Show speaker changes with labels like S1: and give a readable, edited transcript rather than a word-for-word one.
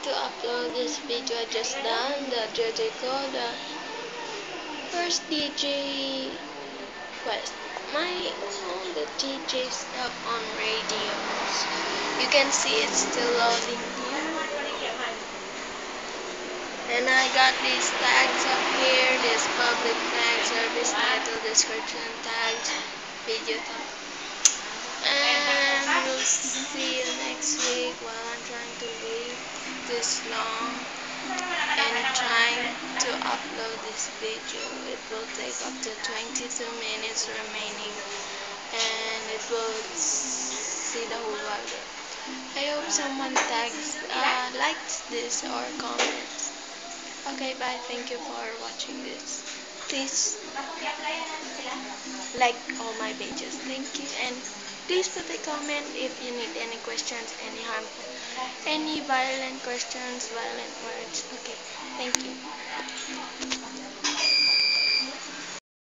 S1: to upload this video I just done, the DJ called the first DJ quest. All the DJ stuff on radios. You can see it's still loading here. And I got these tags up here, this public tag, service title, description tags, video tag. And we'll see you next week while I'm trying to wait this long and trying to upload this video. It will take up to 22 minutes remaining and it will see the whole world. I hope someone likes this or comments. Okay, bye. Thank you for watching this. Please like all my pages. Thank you, and please put a comment if you need any questions, any harmful, any violent questions, violent words.